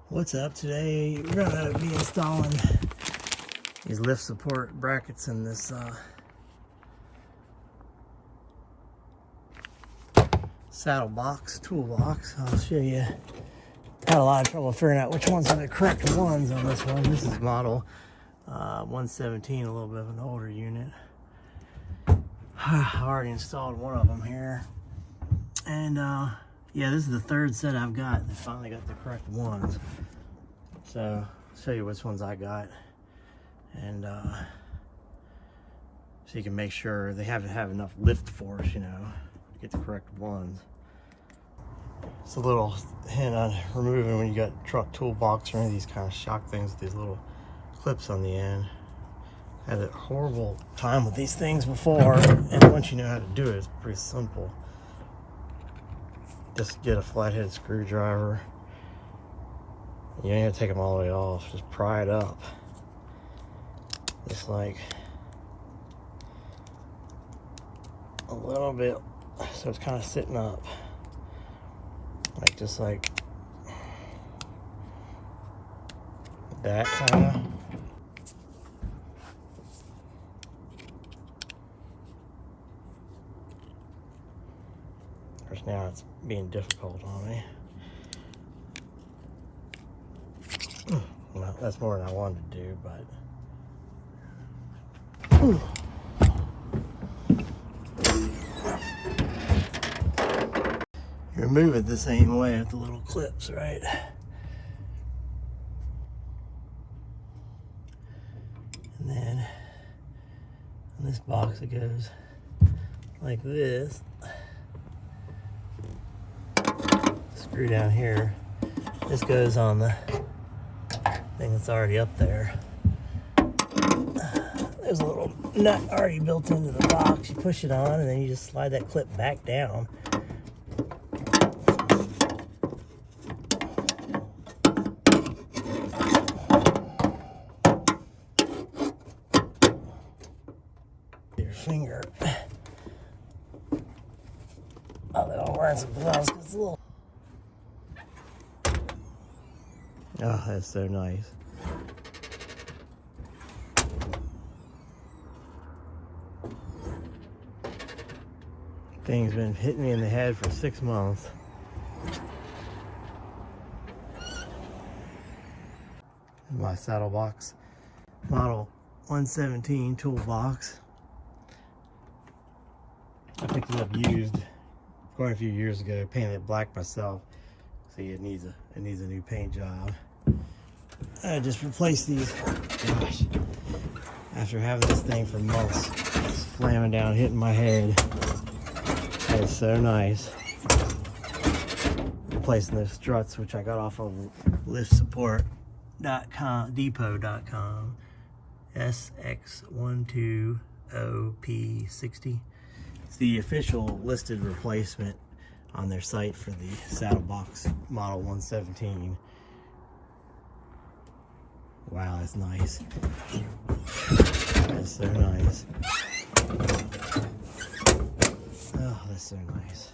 What's up? Today we're going to be installing these lift support brackets in this Saddlebox Toolbox. I'll show you. Had a lot of trouble figuring out which ones are the correct ones on this one. This is model 117, a little bit of an older unit. I already installed one of them here. And yeah, this is the third set I've got. They finally got the correct ones. So I'll show you which ones I got. And so you can make sure they have to have enough lift force, you know, to get the correct ones. It's a little hint on removing when you got truck toolbox or any of these kind of shock things with these little clips on the end. I had a horrible time with these things before, and once you know how to do it, it's pretty simple. Just get a flathead screwdriver. You don't have to take them all the way off. Just pry it up. Just like a little bit, so it's kind of sitting up. Like just like that kind of. Of course, now it's being difficult on me. Well, that's more than I wanted to do, but you remove it the same way with the little clips, right? And then in this box it goes like this. Screw down here. This goes on the thing that's already up there. There's a little nut already built into the box. You push it on and then you just slide that clip back down. Your finger. Oh, they're all wearing some gloves because it's a little. Oh, that's so nice. Thing's been hitting me in the head for 6 months. My Saddlebox model 117 toolbox. I picked it up used quite a few years ago. Painted it black myself. See, it needs a new paint job. I just replaced these. Gosh, after having this thing for months, it's slamming down, hitting my head. That is so nice. Replacing those struts, which I got off of liftsupport.com, depot.com, SX120P60. It's the official listed replacement on their site for the Saddlebox model 117. Wow, that's nice. That's so nice. Oh, that's so nice.